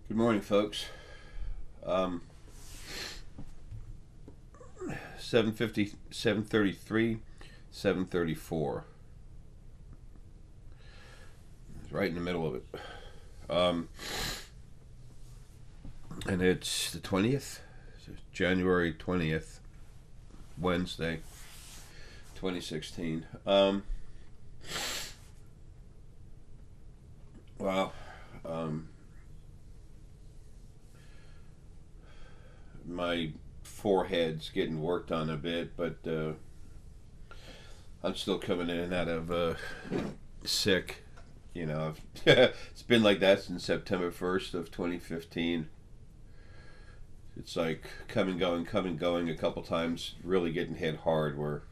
Good morning, folks. 7:50, 7:33, 7:34. It's right in the middle of it. Um, and it's the 20th, January 20th, Wednesday, 2016. Well, um, my forehead's getting worked on a bit, but I'm still coming in and out of sick. It's been like that since September 1st of 2015. It's like come and going a couple times, really getting hit hard where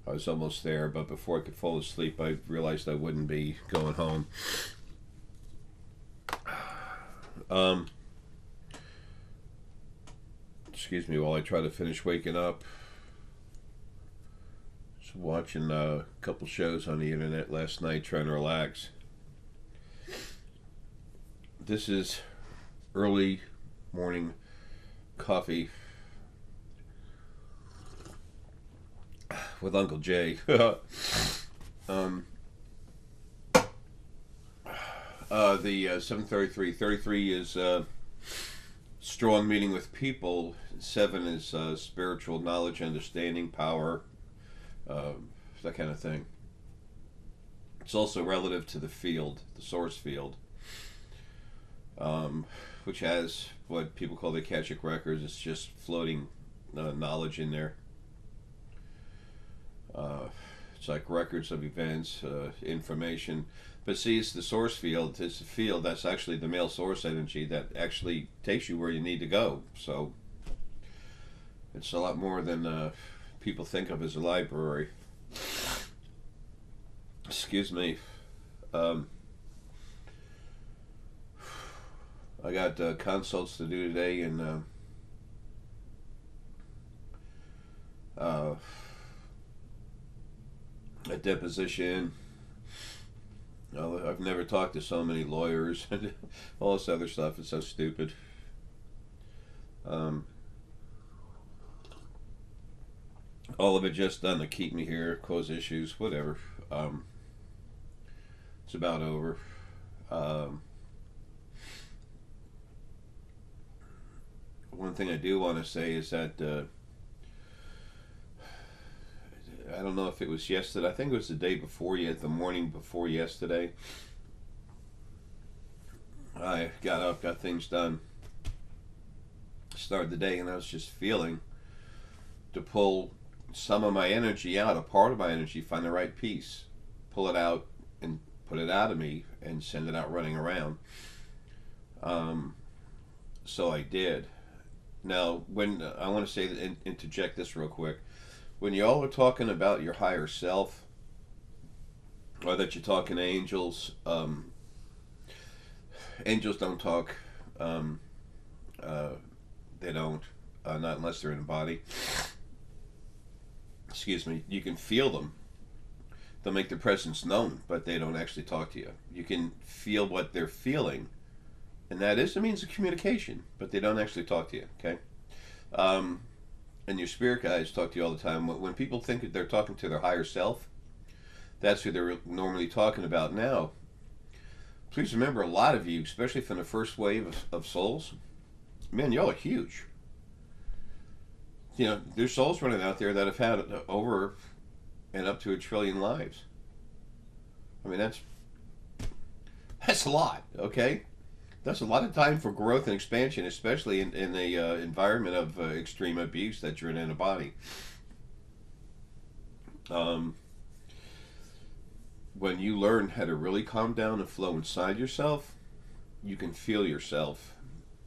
I was almost there, but before I could fall asleep, I realized I wouldn't be going home. Um, Excuse me while I try to finish waking up. Just watching a couple shows on the internet last night, trying to relax. This is early morning coffee with Uncle Jay. um, the 7:33. 33 is strong meeting with people. 7 is spiritual knowledge, understanding, power, that kind of thing. It's also relative to the field, the source field, which has what people call the Akashic records. It's just floating knowledge in there. Uh, it's like records of events, information. But see, it's the source field. It's a field that's actually the male source energy that actually takes you where you need to go. So it's a lot more than people think of as a library. Excuse me. Um, I got consults to do today, and a deposition. I've never talked to so many lawyers and all this other stuff. It's so stupid. Um, all of it just done to keep me here, cause issues, whatever. It's about over. Um, One thing I do want to say is that I don't know if it was yesterday. I think it was the day before yet, the morning before yesterday. I got up, got things done, started the day, and I was just feeling to pull some of my energy out, a part of my energy, find the right piece, pull it out, and put it out of me, and send it out running around. Um, so I did. Now, when I want to say, interject this real quick. When y'all are talking about your higher self, or that you're talking to angels, angels don't talk. Um, uh, they don't, not unless they're in a body. Excuse me. You can feel them. They'll make their presence known, but they don't actually talk to you. You can feel what they're feeling, and that is a means of communication, but they don't actually talk to you. Okay. Um, and your spirit guides talk to you all the time. When people think that they're talking to their higher self, that's who they're normally talking about. Now, please remember, a lot of you, especially from the first wave of souls, man, y'all are huge. There's souls running out there that have had over and up to 1 trillion lives. I mean, that's a lot. Okay, that's a lot of time for growth and expansion, especially in the environment of extreme abuse that you're in a body. Um, when you learn how to really calm down and flow inside yourself, you can feel yourself.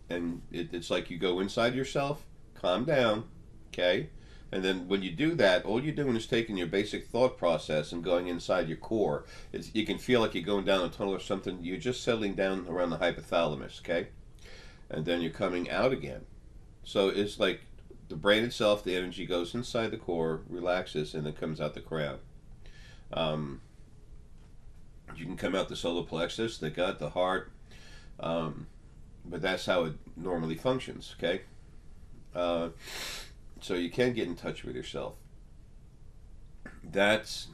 And it's like you go inside yourself, calm down, okay? And then when you do that, all you're doing is taking your basic thought process and going inside your core. You can feel like you're going down a tunnel or something. You're just settling down around the hypothalamus, okay? And then you're coming out again. So it's like the brain itself, the energy goes inside the core, relaxes, and then comes out the crown. Um, you can come out the solar plexus, the gut, the heart. Um, but that's how it normally functions. Okay, uh, so you can get in touch with yourself. That's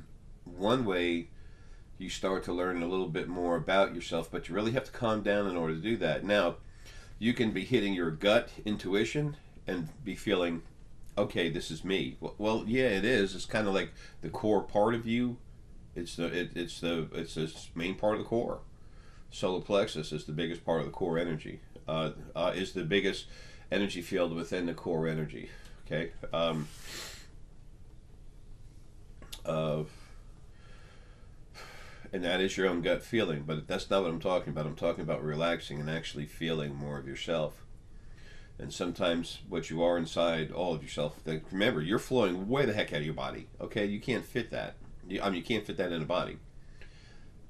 one way you start to learn a little bit more about yourself, but you really have to calm down in order to do that. Now, you can be hitting your gut intuition and be feeling, okay, this is me. Well, yeah, it is. It's kind of like the core part of you. It's the main part of the core. Solar plexus is the biggest part of the core energy. Is the biggest energy field within the core energy. Okay. Uh, and that is your own gut feeling, but that's not what I'm talking about. I'm talking about relaxing and actually feeling more of yourself. And sometimes what you are inside all of yourself, remember, you're flowing way the heck out of your body. Okay, you can't fit that. You can't fit that in a body.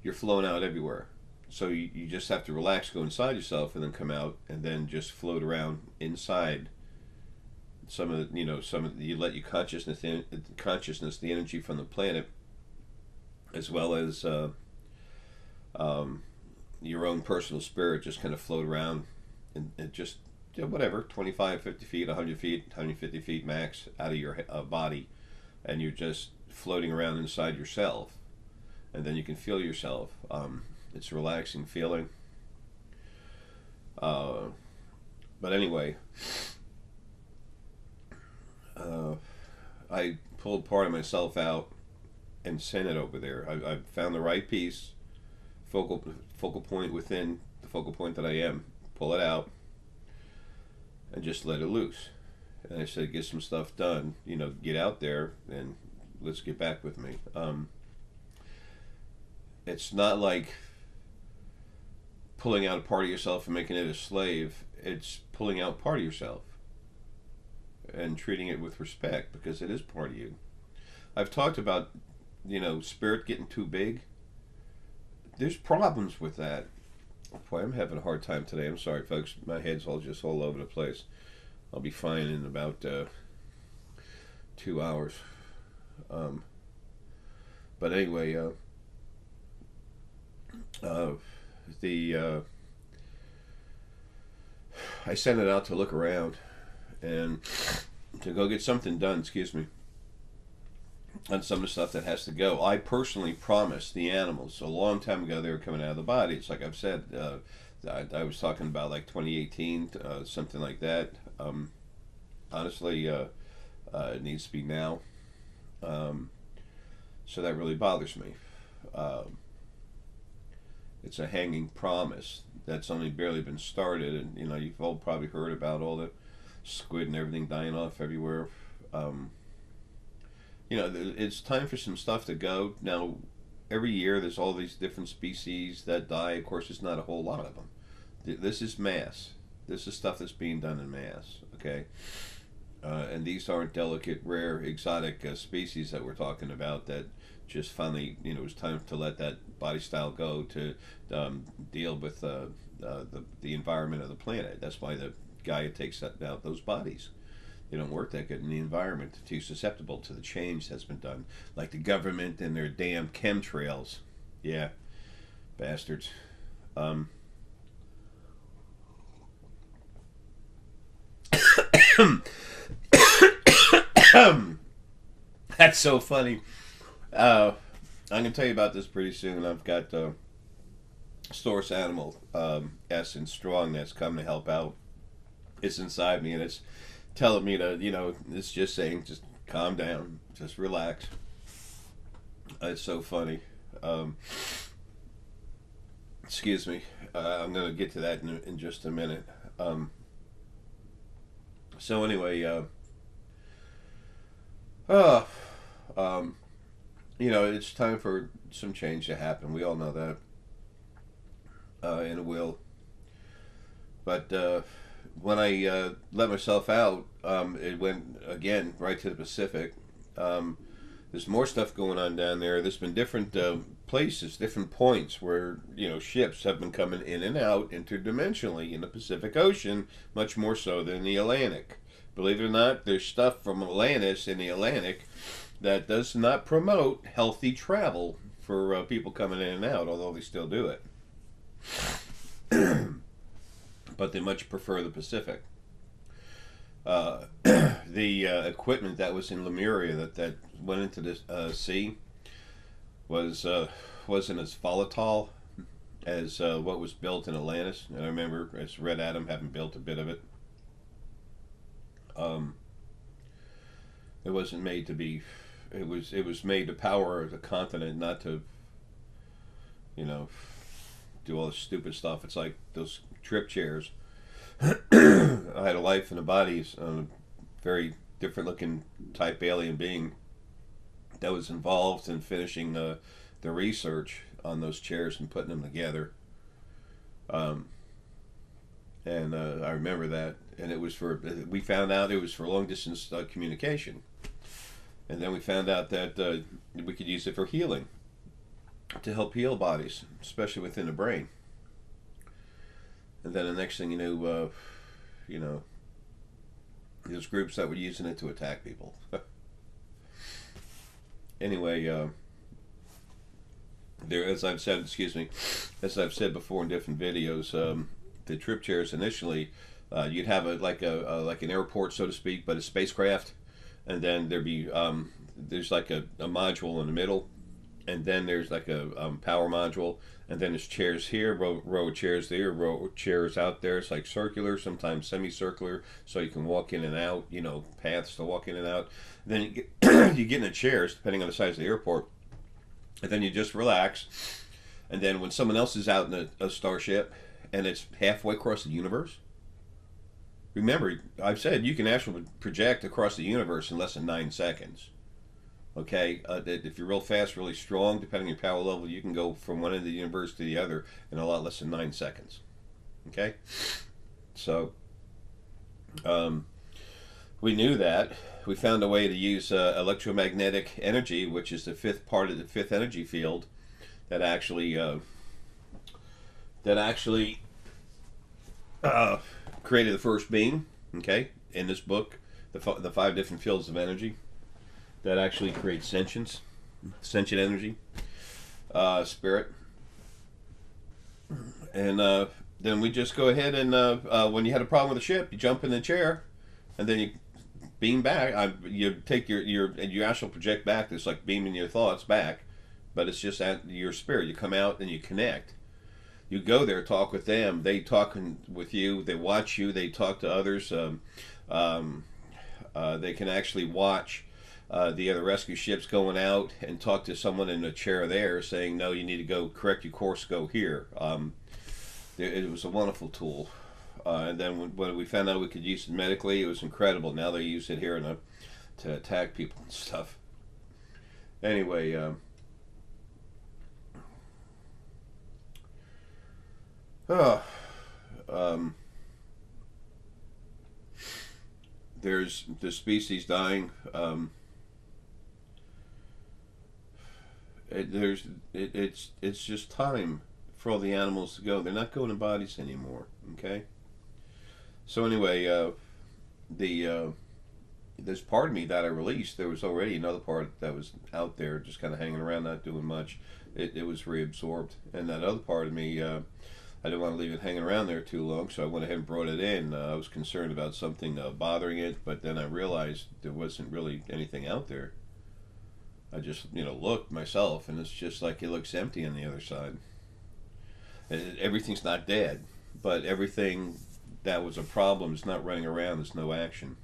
You're flowing out everywhere. So you just have to relax, go inside yourself, and then come out, and then just float around inside. You let your consciousness, the energy from the planet, as well as your own personal spirit, just kind of float around and just whatever, 25, 50 feet, 100 feet, 150 feet max out of your body, and you're just floating around inside yourself, and then you can feel yourself. It's a relaxing feeling. But anyway, I pulled part of myself out and sent it over there. I found the right piece, focal point within the focal point that I am. Pull it out and just let it loose. And I said, get some stuff done. Get out there and let's get back with me. It's not like pulling out a part of yourself and making it a slave. It's pulling out part of yourself and treating it with respect, because it is part of you. I've talked about, spirit getting too big. There's problems with that. Boy, I'm having a hard time today. I'm sorry, folks. My head's all over the place. I'll be fine in about 2 hours. But anyway, I sent it out to look around and to go get something done. Excuse me. On some of the stuff that has to go. I personally promised the animals a long time ago they were coming out of the body. It's like I've said. I was talking about like 2018, something like that. Honestly, it needs to be now. So that really bothers me. It's a hanging promise that's only barely been started, and you've all probably heard about all the squid and everything dying off everywhere. It's time for some stuff to go. Now, every year there's all these different species that die. Of course, it's not a whole lot of them. This is mass. This is stuff that's being done in mass, okay? And these aren't delicate, rare, exotic species that we're talking about that just finally, it's time to let that body style go to deal with the environment of the planet. That's why the Gaia takes out those bodies. They don't work that good in the environment. They're too susceptible to the change that's been done. Like the government and their damn chemtrails. Yeah, bastards. That's so funny. I'm going to tell you about this pretty soon. I've got Source Animal Essence Strong that's come to help out. It's inside me, and it's telling me to, it's just saying, just calm down, just relax. It's so funny. Excuse me. I'm going to get to that in just a minute. So anyway, it's time for some change to happen. We all know that. And it will. But when I let myself out, it went again right to the Pacific. There's more stuff going on down there. There's been different places, different points where ships have been coming in and out interdimensionally in the Pacific Ocean, much more so than the Atlantic. Believe it or not, there's stuff from Atlantis in the Atlantic that does not promote healthy travel for people coming in and out, although they still do it. but they much prefer the Pacific. The equipment that was in Lemuria that went into the sea wasn't as volatile as what was built in Atlantis. And I remember as Red Adam having built a bit of it. It wasn't made to be. It was made to power the continent, not to, you know, do all this stupid stuff. It's like those trip chairs. I had a life and a body on a very different looking type alien being that was involved in finishing the research on those chairs and putting them together. And I remember that, and we found out it was for long distance communication, and then we found out that we could use it for healing, to help heal bodies, especially within the brain. And then the next thing you knew, there's groups that were using it to attack people. Anyway, as I've said before in different videos, the trip chairs initially, you'd have like an airport, so to speak, but a spacecraft, and then there's like a module in the middle, and then there's like a power module, and then there's chairs here, row of chairs there, row of chairs out there. It's like circular, sometimes semicircular, so you can walk in and out, paths to walk in and out. And then you get in the chairs, depending on the size of the airport, and then you just relax. And then when someone else is out in a starship, and it's halfway across the universe, remember, I've said you can actually project across the universe in less than 9 seconds. Okay, if you're real fast, really strong, depending on your power level, you can go from one end of the universe to the other in a lot less than 9 seconds. Okay, so we knew that. We found a way to use electromagnetic energy, which is the fifth part of the fifth energy field, that actually created the first being. Okay, in this book, the 5 different fields of energy that actually create sentient energy, spirit. And then we just go ahead and when you had a problem with the ship, you jump in the chair, and then you beam back. You take you astral project back. It's like beaming your thoughts back, but it's just at your spirit. You come out and you connect. You go there, talk with them. They talk with you. They watch you. They talk to others. They can actually watch the other rescue ships going out and talk to someone in a chair there, saying, "No, you need to go correct your course. Go here." It was a wonderful tool. And then when we found out we could use it medically, it was incredible. Now they use it here to attack people and stuff. Anyway, there's the species dying. It's just time for all the animals to go. They're not going in bodies anymore. Okay. So anyway, this part of me that I released, there was already another part that was out there, just kind of hanging around, not doing much. It was reabsorbed, and that other part of me, I didn't want to leave it hanging around there too long, so I went ahead and brought it in. I was concerned about something bothering it, but then I realized there wasn't really anything out there. I just, looked myself, and it's just like it looks empty on the other side. Everything's not dead, but everything that was a problem is not running around. There's no action.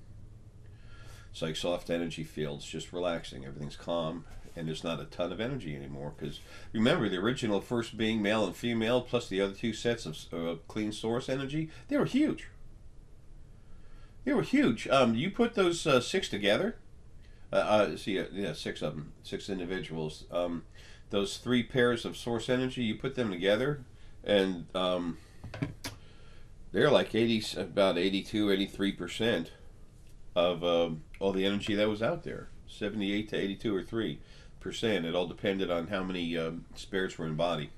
It's like soft energy fields, just relaxing. Everything's calm, and there's not a ton of energy anymore. Because remember, the original first being, male and female, plus the other 2 sets of clean source energy, they were huge. They were huge. You put those 6 together. 6 of them, 6 individuals. Those 3 pairs of source energy, you put them together, and they're like about 82, 83% of all the energy that was out there. 78 to 82 or 3%. It all depended on how many spirits were in body.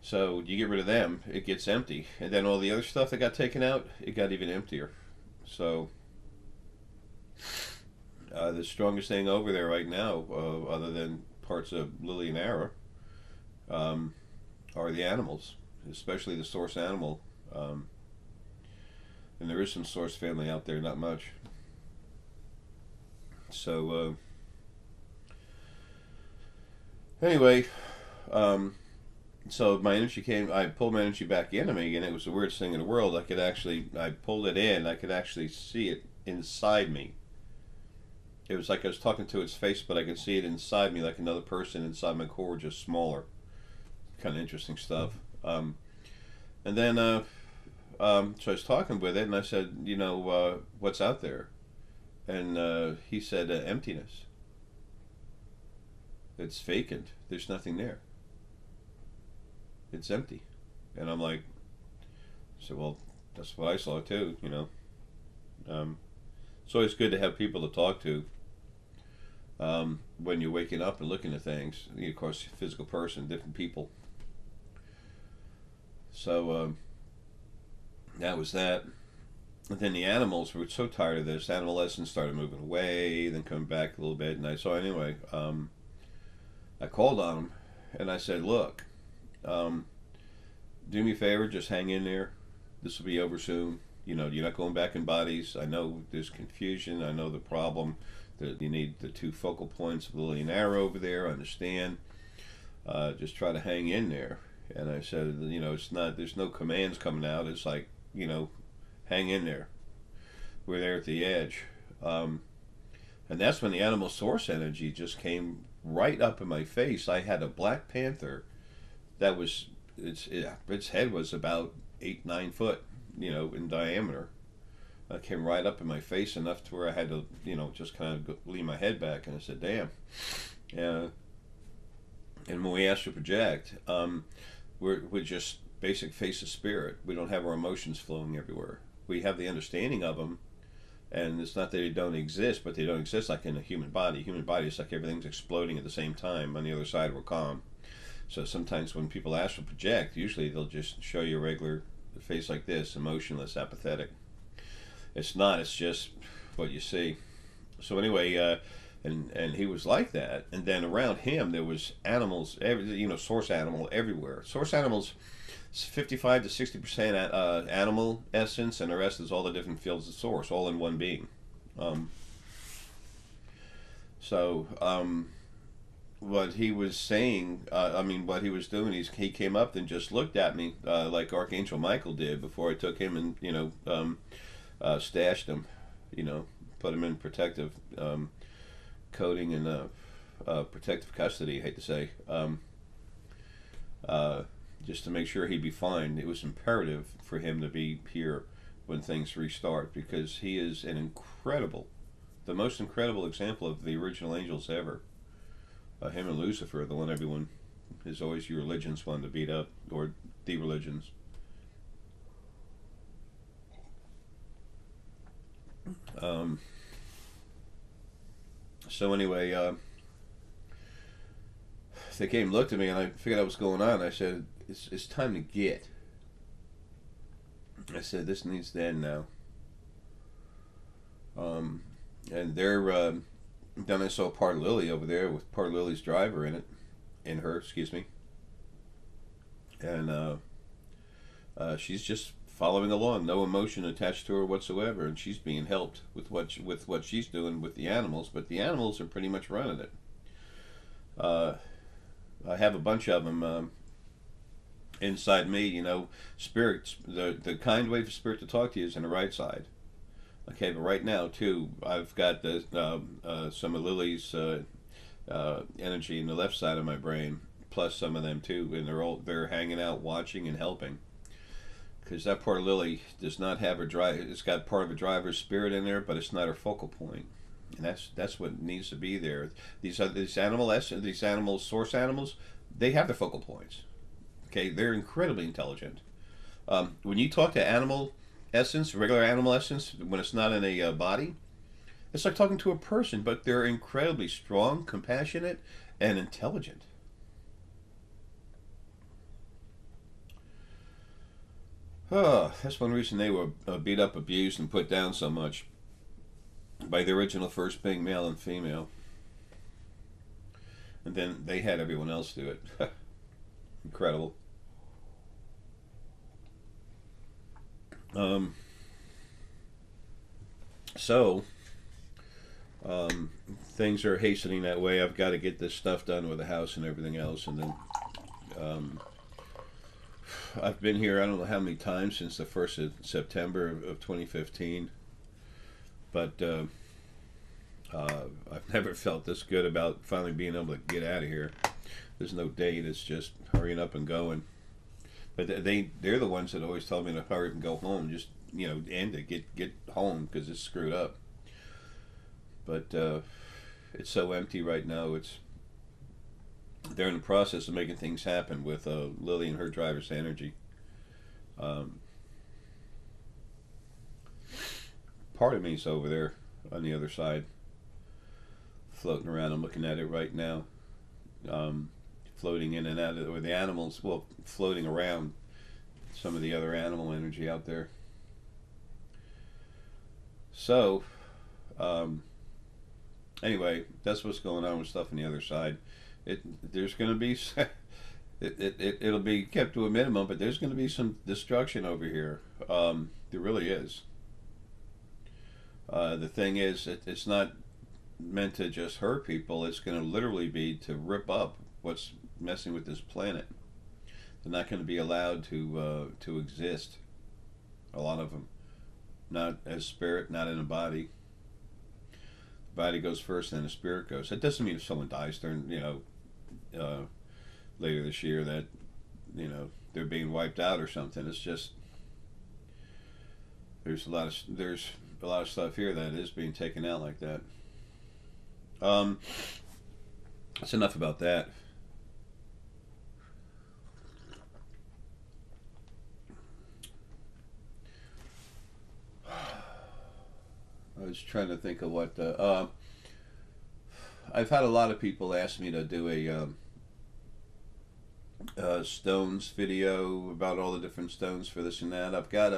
So you get rid of them, it gets empty, and then all the other stuff that got taken out, it got even emptier. So the strongest thing over there right now, other than parts of Lily and Ara, are the animals, especially the source animal. And there is some source family out there, not much. So anyway, so my energy came. I pulled my energy back into me, and it was the weirdest thing in the world. I pulled it in. I could actually see it inside me. It was like I was talking to its face, but I could see it inside me, like another person inside my core, just smaller. Kind of interesting stuff. And then, so I was talking with it, and I said, what's out there? And he said, emptiness. It's vacant. There's nothing there. It's empty. And I'm like, well, that's what I saw too, It's always good to have people to talk to when you're waking up and looking at things. Of course, physical person, different people. So that was that. And then the animals were so tired of this. Animal essence started moving away, then coming back a little bit. And I saw anyway. I called on them, and I said, "Look, do me a favor, just hang in there. This will be over soon. You're not going back in bodies. I know there's confusion. I know the problem. That you need the 2 focal points of Lily and Arrow over there. I understand. Just try to hang in there." And I said, it's not. There's no commands coming out. It's like, hang in there. We're there at the edge. And that's when the animal source energy just came right up in my face. I had a black panther that was its head was about 8-9 foot, in diameter. It came right up in my face enough to where I had to, just kind of lean my head back, and I said, "Damn." And when we astral project, we're just basic face of spirit. We don't have our emotions flowing everywhere. We have the understanding of them, and it's not that they don't exist, but they don't exist like in a human body. Human body is like everything's exploding at the same time. On the other side, we're calm. So sometimes when people astral project, usually they'll just show you a regular face like this, emotionless, apathetic. It's not. It's just what you see. So anyway, and he was like that. And then around him there was animals, source animal everywhere. Source animals, 55 to 60% animal essence, and the rest is all the different fields of source, all in one being. What he was saying, what he was doing, he came up and just looked at me like Archangel Michael did before I took him and stashed him, put him in protective coating and protective custody. I hate to say, just to make sure he'd be fine. It was imperative for him to be here when things restart, because he is the most incredible example of the original angels ever. Him and Lucifer, the one everyone is always your religions wanting to beat up, or the religions. So anyway, they came and looked at me, and I figured out what's going on. I said, it's time to get. I said, this needs to end now. And they're... Then I saw part of Lily over there with part of Lily's driver in her, excuse me. And she's just following along, no emotion attached to her whatsoever, and she's being helped with what she's doing with the animals, but the animals are pretty much running it. I have a bunch of them inside me, spirits. The kind way for spirit to talk to you is on the right side. Okay, but right now too, I've got some of Lily's energy in the left side of my brain, plus some of them too, and they're hanging out, watching and helping. Because that part of Lily does not have her drive. It's got part of a driver's spirit in there, but it's not her focal point, and that's what needs to be there. These animal source animals, they have their focal points. Okay, they're incredibly intelligent. When you talk to animal essence, regular animal essence, when it's not in a body, it's like talking to a person, but they're incredibly strong, compassionate, and intelligent. That's one reason they were beat up, abused, and put down so much by the original first being male and female. And then they had everyone else do it. Incredible. Um, so um, things are hastening that way. I've got to get this stuff done with the house and everything else, and then um, I've been here I don't know how many times since the 1st of September of 2015, but I've never felt this good about finally being able to get out of here. There's no date. It's just hurrying up and going. But they're the ones that always tell me to hurry up and go home. Just end it, get home because it's screwed up. But it's so empty right now. They're in the process of making things happen with Lily and her driver's energy. Um, Part of me's over there on the other side, floating around. I'm looking at it right now. Floating in and out of, or the animals, well, floating around some of the other animal energy out there. So, anyway, that's what's going on with stuff on the other side. There's going to be it'll be kept to a minimum, but there's going to be some destruction over here. There really is. The thing is, it's not meant to just hurt people. It's going to literally be to rip up what's messing with this planet. They're not going to be allowed to exist. A lot of them, not as spirit, not in a body. The body goes first, then the spirit goes. That doesn't mean if someone dies during later this year that they're being wiped out or something. It's just there's a lot of stuff here that is being taken out like that. That's enough about that. I was trying to think of what I've had a lot of people ask me to do a stones video about all the different stones for this and that. I've got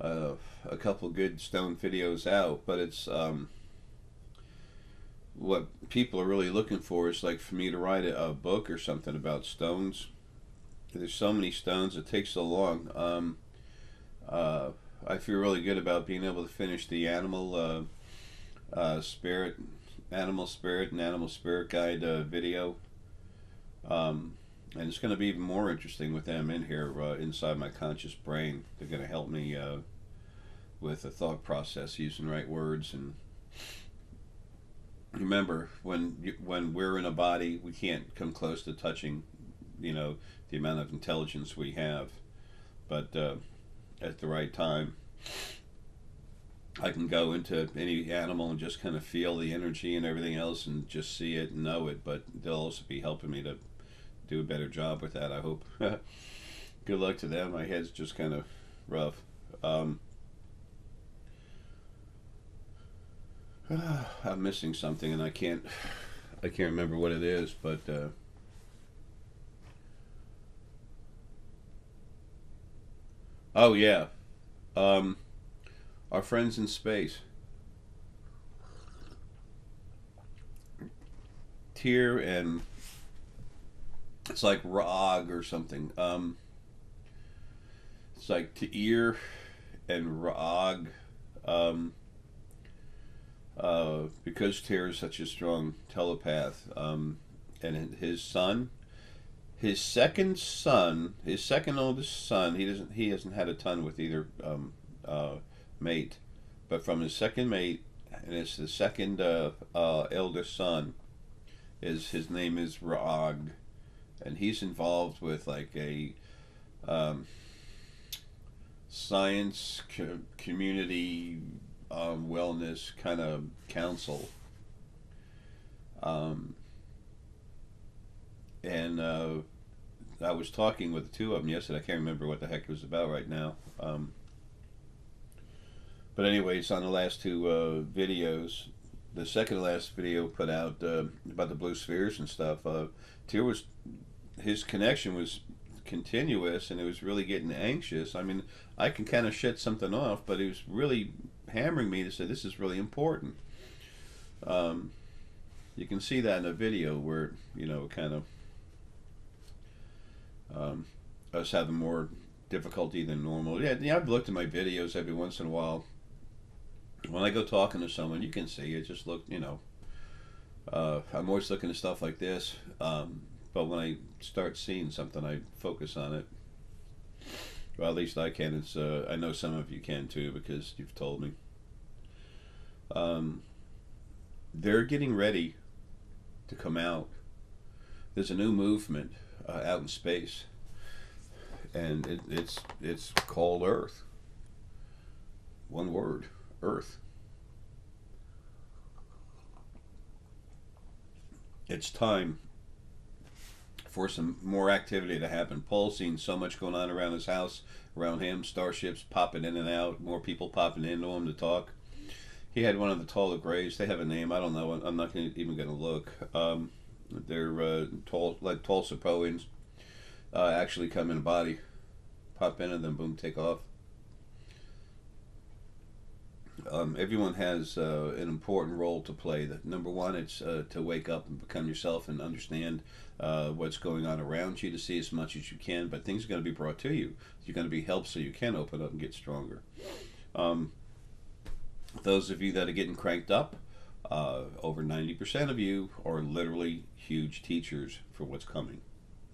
a couple good stone videos out, but it's what people are really looking for is like for me to write a book or something about stones. There's so many stones, it takes so long. I feel really good about being able to finish the animal spirit and animal spirit guide video. And it's going to be even more interesting with them in here inside my conscious brain. They're going to help me with the thought process, using the right words. And remember, when we're in a body, we can't come close to touching, the amount of intelligence we have. But at the right time, I can go into any animal and just kind of feel the energy and everything else and just see it and know it. But they'll also be helping me to do a better job with that, I hope. Good luck to them. My head's just kind of rough. I'm missing something and I can't remember what it is, but oh yeah, our friends in space, Tyr, and it's like Rog or something. It's like Tyr and Rog. Because Tyr is such a strong telepath, and his son, his second oldest son, he hasn't had a ton with either mate, but from his second mate, and it's the second eldest son, his name is Rog, and he's involved with like a science community wellness kind of council, and I was talking with the two of them yesterday. I can't remember what the heck it was about right now, but anyways, on the last two videos, the second to last video put out about the blue spheres and stuff, his connection was continuous, and it was really getting anxious. I mean, I can kind of shut something off, but he was really hammering me to say this is really important. You can see that in a video where kind of us having more difficulty than normal. Yeah, I've looked at my videos every once in a while. When I go talking to someone, you can see it. Just look, I'm always looking at stuff like this. But when I start seeing something, I focus on it. Well, at least I can. It's I know some of you can too because you've told me. They're getting ready to come out. There's a new movement out in space, and it's called Earth. One word, Earth. It's time for some more activity to happen. Paul's seen so much going on around his house, around him, starships popping in and out, more people popping into him to talk. He had one of the taller grays. They have a name. I don't know. I'm not even going to look. They're tall, like tall Sapoians. Actually come in a body, pop in, and then boom, take off. Everyone has an important role to play. Number one, it's to wake up and become yourself and understand what's going on around you, to see as much as you can. But things are going to be brought to you. You're going to be helped so you can open up and get stronger. Those of you that are getting cranked up, over 90% of you are literally huge teachers for what's coming.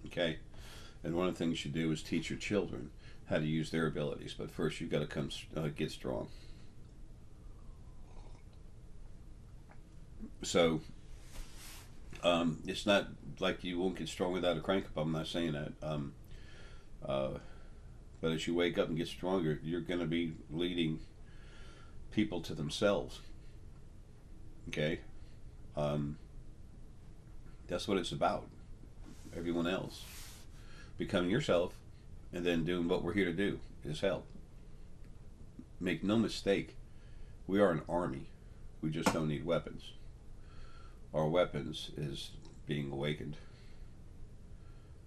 Okay? And one of the things you do is teach your children how to use their abilities. But first, you've got to come get strong. So, it's not like you won't get strong without a crank up. I'm not saying that. But as you wake up and get stronger, you're going to be leading people to themselves. Okay? That's what it's about. Everyone else. Becoming yourself and then doing what we're here to do is help. Make no mistake, we are an army. We just don't need weapons. Our weapons is being awakened.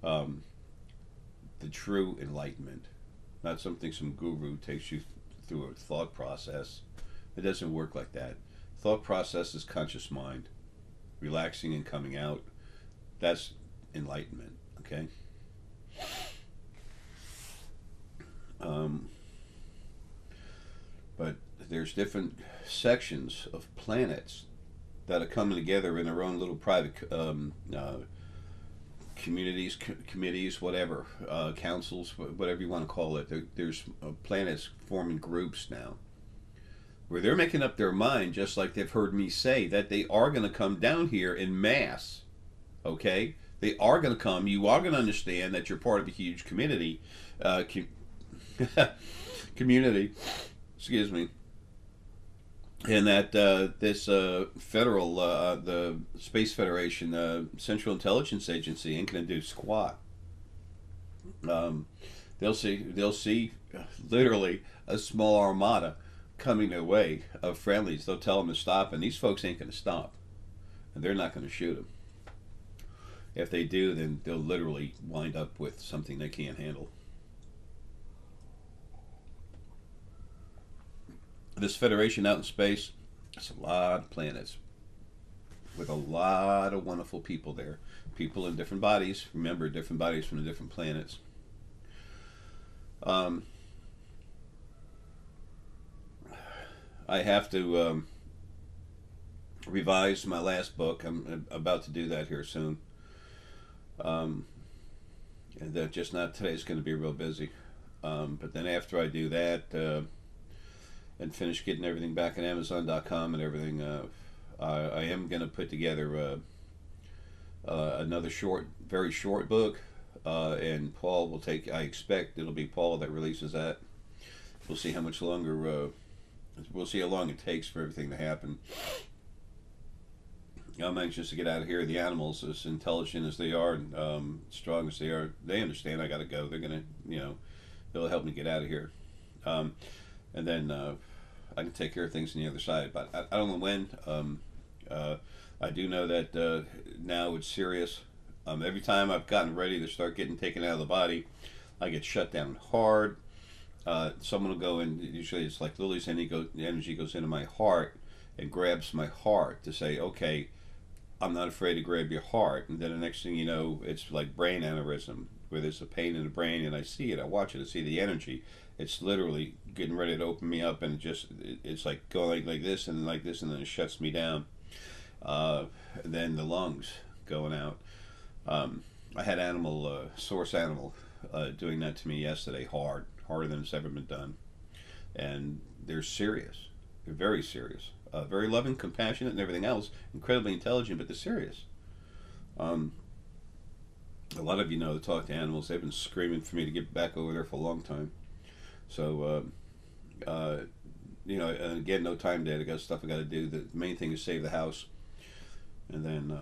The true enlightenment. Not something some guru takes you through a thought process. It doesn't work like that. Thought process is conscious mind. Relaxing and coming out. That's enlightenment. Okay? But there's different sections of planets that are coming together in their own little private communities, committees, whatever, councils, whatever you want to call it. There's planets forming groups now where they're making up their mind, just like they've heard me say, that they are going to come down here in mass. Okay? They are going to come. You are going to understand that you're part of a huge community. Community. Excuse me. And that this federal, the Space Federation, Central Intelligence Agency ain't going to do squat. They'll see literally a small armada coming their way of friendlies. They'll tell them to stop, and these folks ain't going to stop. And they're not going to shoot them. If they do, then they'll literally wind up with something they can't handle. This Federation out in space, it's a lot of planets with a lot of wonderful people there. People in different bodies. Remember, different bodies from the different planets. I have to revise my last book. I'm about to do that here soon. And that just not today. It's going to be real busy. But then after I do that and finish getting everything back on Amazon.com and everything, I am going to put together another very short book. And Paul will take, I expect it'll be Paul that releases that. We'll see how much longer, we'll see how long it takes for everything to happen. I'm anxious to get out of here. The animals, as intelligent as they are and strong as they are, they understand I got to go. They're going to, they'll help me get out of here. And then I can take care of things on the other side. But I don't know when. I do know that now it's serious. Every time I've gotten ready to start getting taken out of the body, I get shut down hard. Someone will go in, usually it's like Lily's energy goes into my heart and grabs my heart to say, okay, I'm not afraid to grab your heart. And then the next thing you know, it's like brain aneurysm, where there's a pain in the brain, and I see it, I watch it, I see the energy. It's literally getting ready to open me up, and it's like going like this and like this, and then it shuts me down. Then the lungs going out. I had source animal, doing that to me yesterday, harder than it's ever been done. And they're serious. They're very serious. Very loving, compassionate, and everything else. Incredibly intelligent, but they're serious. Um, a lot of you know that talk to animals. They've been screaming for me to get back over there for a long time. So, and again, no time date. I got stuff I got to do. The main thing is save the house, and then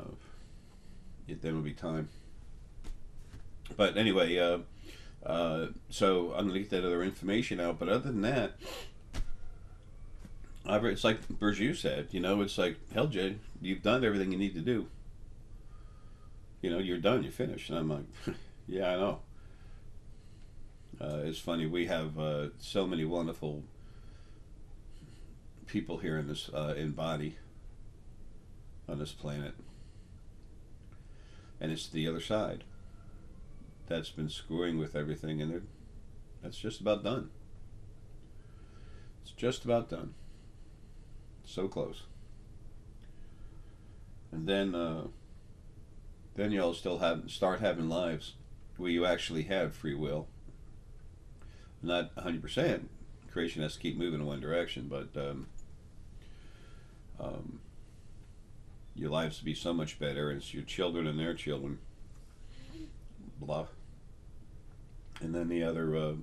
will be time. But anyway, so I'm gonna get that other information out. But other than that, it's like Berger said. It's like, hell, Jay, you've done everything you need to do. You're done. You're finished. And I'm like, yeah, I know. It's funny. We have so many wonderful people here in this body on this planet, and it's the other side that's been screwing with everything, and that's just about done. It's just about done. So close. And then you'll still start having lives where you actually have free will. Not 100%. Creation has to keep moving in one direction, but your lives will be so much better. And it's your children and their children. Blah. And then the other,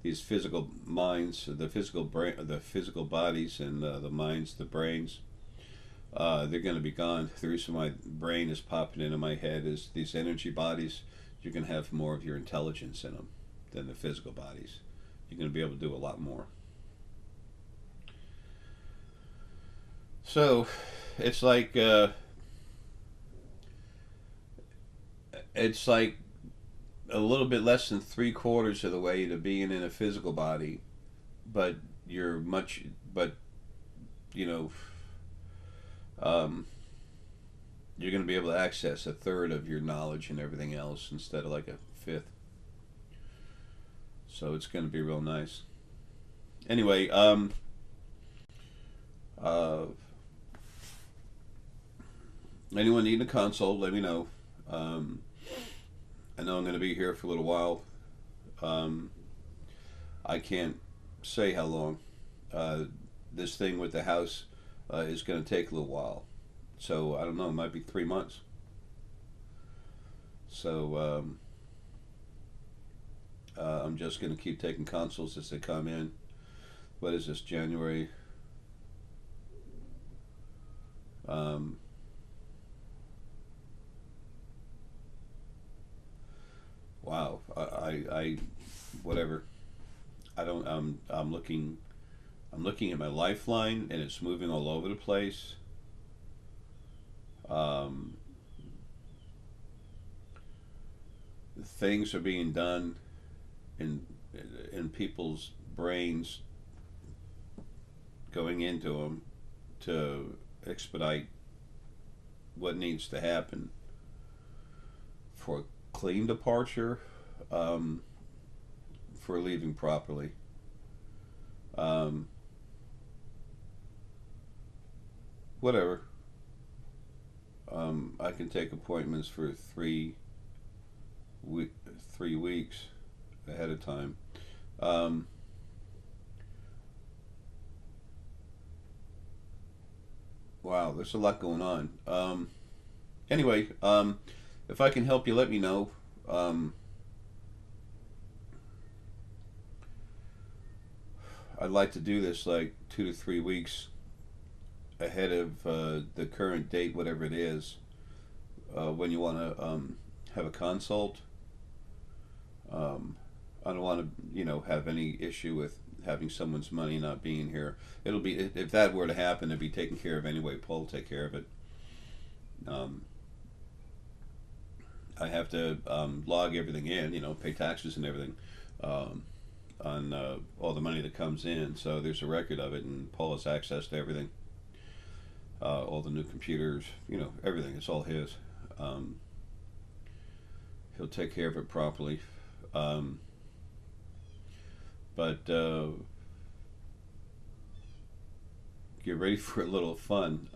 these physical minds, the physical brain, the physical bodies, and the minds, the brains, they're going to be gone. The reason my brain is popping into my head is these energy bodies. You're going to have more of your intelligence in them than the physical bodies. You're going to be able to do a lot more. So, it's like a little bit less than 3/4 of the way to being in a physical body, but you're you're going to be able to access 1/3 of your knowledge and everything else instead of like a 1/5. So it's going to be real nice. Anyway, anyone needing a consult, let me know. I know I'm going to be here for a little while. I can't say how long. This thing with the house is going to take a little while. So I don't know, it might be 3 months. So I'm just going to keep taking consults as they come in. What is this, January? Wow, I whatever. I don't. I'm looking at my lifeline, and it's moving all over the place. Things are being done in people's brains, going into them to expedite what needs to happen for a clean departure, for leaving properly. Whatever. I can take appointments for 3 weeks ahead of time. Wow, there's a lot going on. Anyway, if I can help you, let me know. I'd like to do this like 2 to 3 weeks ahead of the current date, whatever it is, when you want to have a consult. I don't want to, have any issue with having someone's money not being here. It'll be, if that were to happen, it'd be taken care of anyway. Paul will take care of it. I have to log everything in, pay taxes and everything on all the money that comes in. So there's a record of it, and Paul has access to everything. All the new computers, everything. It's all his. He'll take care of it properly. Um, but get ready for a little fun.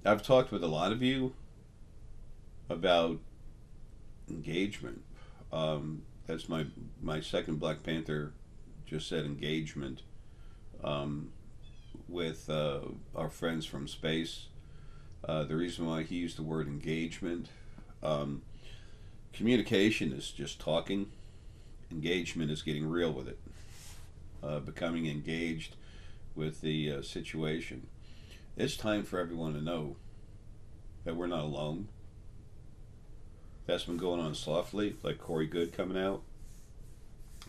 I've talked with a lot of you about engagement. That's my second Black Panther just said engagement, um, with our friends from space. The reason why he used the word engagement, um, communication is just talking. Engagement is getting real with it, becoming engaged with the situation. It's time for everyone to know that we're not alone. That's been going on softly, like Corey Good coming out.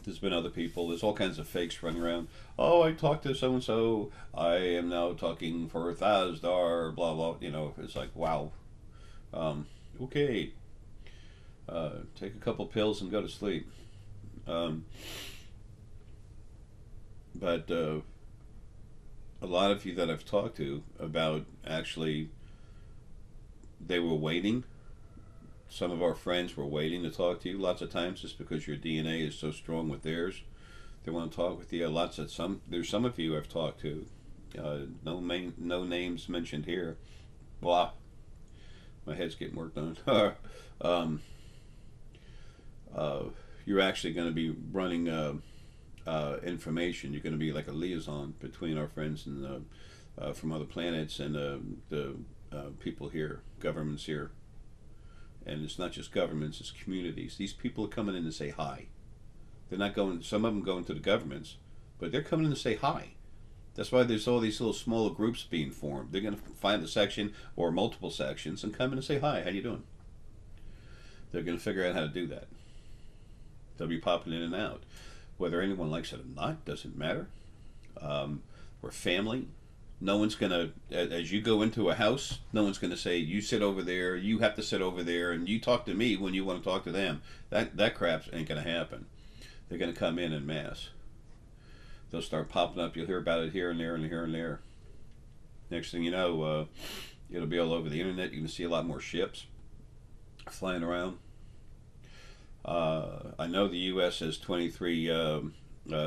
There's been other people. There's all kinds of fakes running around. Oh, I talked to so and so. I am now talking for Thasdar. Blah blah. You know, it's like wow. Okay. Take a couple pills and go to sleep. Um, but a lot of you that I've talked to about actually, they were waiting. Some of our friends were waiting to talk to you. Lots of times, just because your DNA is so strong with theirs, they want to talk with you. There's some of you I've talked to. No names mentioned here. Blah. My head's getting worked on. um, you're actually going to be running information. You're going to be like a liaison between our friends and from other planets and the people here, governments here. And it's not just governments, it's communities. These people are coming in to say hi. They're not going, some of them going to the governments, but they're coming in to say hi. That's why there's all these little smaller groups being formed. They're going to find a section or multiple sections and come in and say hi, how you doing? They're going to figure out how to do that. They'll be popping in and out. Whether anyone likes it or not, doesn't matter. We're family. No one's going to, as you go into a house, no one's going to say, you sit over there, you have to sit over there, and you talk to me when you want to talk to them. That crap ain't going to happen. They're going to come in mass. They'll start popping up. You'll hear about it here and there and here and there. Next thing you know, it'll be all over the internet. You're going to see a lot more ships flying around. I know the U.S. has 23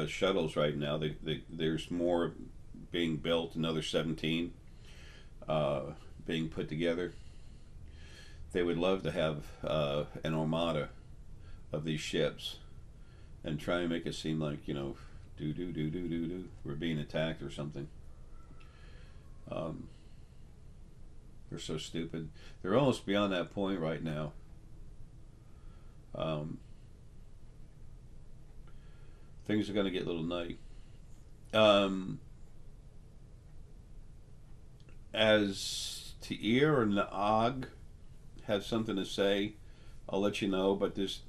shuttles right now. There's more being built, another 17 being put together. They would love to have an armada of these ships and try and make it seem like, you know, we're being attacked or something. They're so stupid. They're almost beyond that point right now. Things are going to get a little nutty. As Tier or NH'AG have something to say, I'll let you know. But there's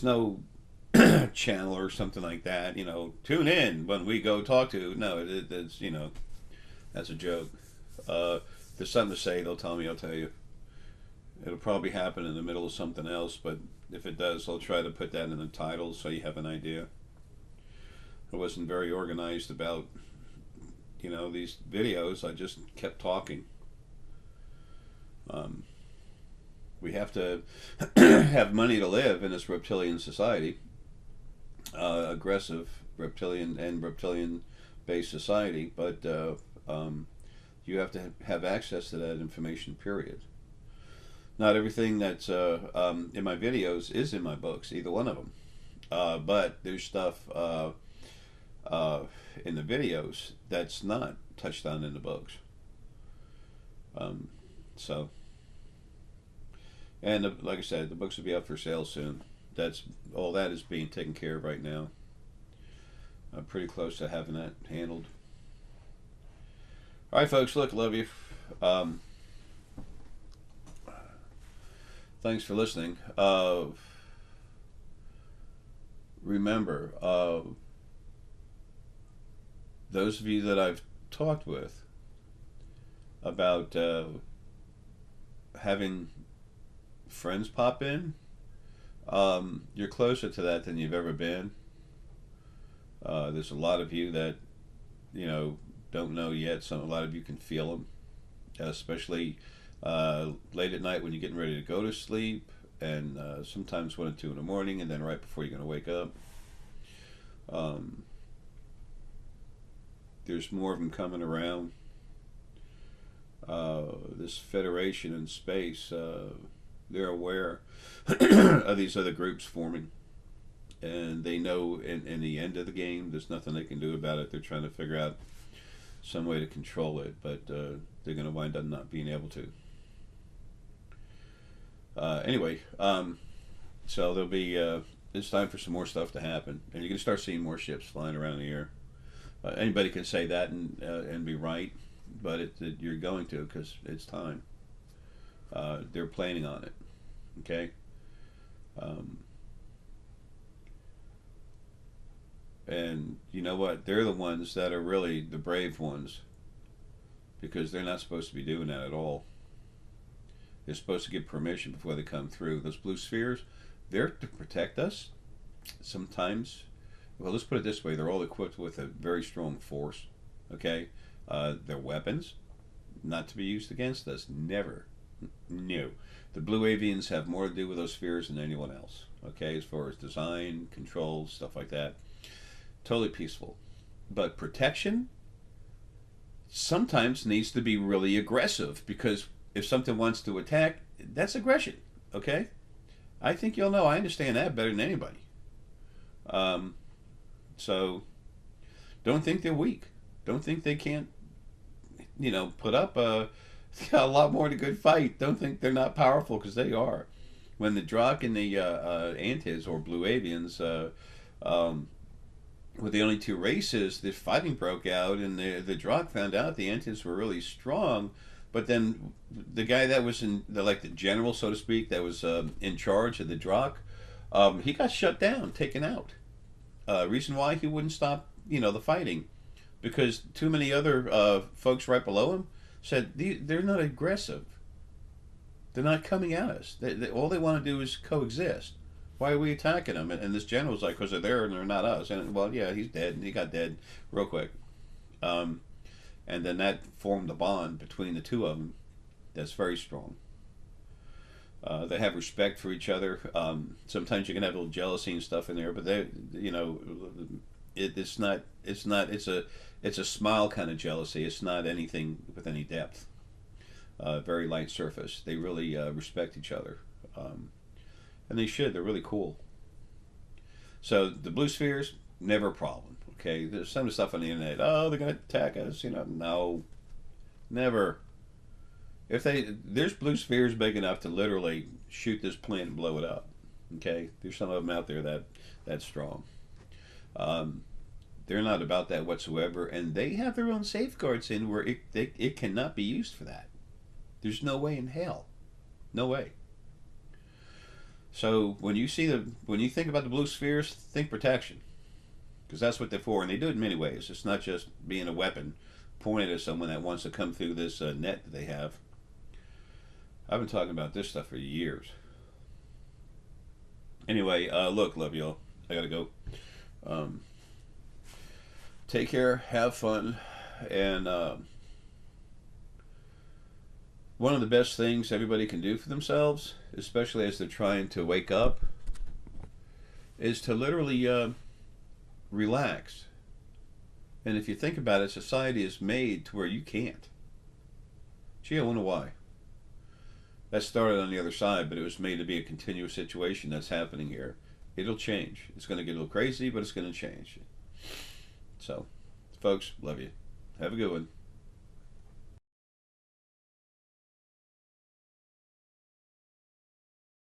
no channel or something like that. You know, tune in when we go talk to. No, it's, you know, that's a joke. There's something to say, they'll tell me. I'll tell you. It'll probably happen in the middle of something else, but if it does, I'll try to put that in the title so you have an idea. I wasn't very organized about, you know, these videos. I just kept talking. We have to have money to live in this reptilian society, aggressive reptilian-based society, but you have to have access to that information, period. Not everything that's in my videos is in my books, either one of them. But there's stuff in the videos that's not touched on in the books. And like I said, the books will be up for sale soon. All that is being taken care of right now. I'm pretty close to having that handled. All right, folks. Look, love you. Thanks for listening. Remember, those of you that I've talked with about having friends pop in, you're closer to that than you've ever been. There's a lot of you that, you know, don't know yet. A lot of you can feel them, especially late at night when you're getting ready to go to sleep. and sometimes 1 and 2 in the morning, and then right before you're going to wake up. There's more of them coming around. This Federation in space, they're aware of these other groups forming, and they know in the end of the game there's nothing they can do about it. They're trying to figure out some way to control it, but they're going to wind up not being able to. Anyway, so there'll be it's time for some more stuff to happen, and you're going to start seeing more ships flying around in the air. Anybody can say that and be right, but you're going to, because it's time. They're planning on it. Okay. And you know what? They're the ones that are really the brave ones, because they're not supposed to be doing that at all. They're supposed to get permission before they come through. Those blue spheres, they're to protect us. Sometimes, well, let's put it this way: they're all equipped with a very strong force. Okay, they're weapons, not to be used against us. Never. No. The blue avians have more to do with those spheres than anyone else. Okay, as far as design, control, stuff like that. Totally peaceful. But protection sometimes needs to be really aggressive, because if something wants to attack, that's aggression. Okay? I think you'll know I understand that better than anybody. So don't think they're weak. Don't think they can't, put up a lot more than a good fight. Don't think they're not powerful, because they are. When the Drakh and the NH'AG, or blue avians, were the only two races, the fighting broke out, and the Drakh found out the NH'AG were really strong. But then the guy that was the general, so to speak, that was in charge of the Drakh, he got shut down, taken out. Reason why he wouldn't stop, the fighting, because too many other folks right below him said they're not aggressive. They're not coming at us. All they want to do is coexist. Why are we attacking them? And this general's like, because they're there and they're not us. And well, yeah, he's dead, and he got dead real quick. And then that formed a bond between the two of them that's very strong. They have respect for each other. Sometimes you can have a little jealousy and stuff in there, but it's a smile kind of jealousy. It's not anything with any depth. Very light surface. They really respect each other, and they should. They're really cool. So the blue spheres, never a problem. Okay, there's some of the stuff on the internet. Oh, they're going to attack us. No, never. There's blue spheres big enough to literally shoot this planet and blow it up. Okay, there's some of them out there that's strong. They're not about that whatsoever, and they have their own safeguards in where it cannot be used for that. There's no way in hell, no way. So when you think about the blue spheres, think protection, because that's what they're for, and they do it in many ways. It's not just being a weapon pointed at someone that wants to come through this net that they have. I've been talking about this stuff for years. Anyway, look, love y'all. I gotta go. Take care, have fun, and one of the best things everybody can do for themselves, especially as they're trying to wake up, is to literally relax. And if you think about it, society is made to where you can't. Gee, I wonder why. That started on the other side, but it was made to be a continuous situation that's happening here. It'll change. It's going to get a little crazy, but it's going to change. So, folks, love you. Have a good one.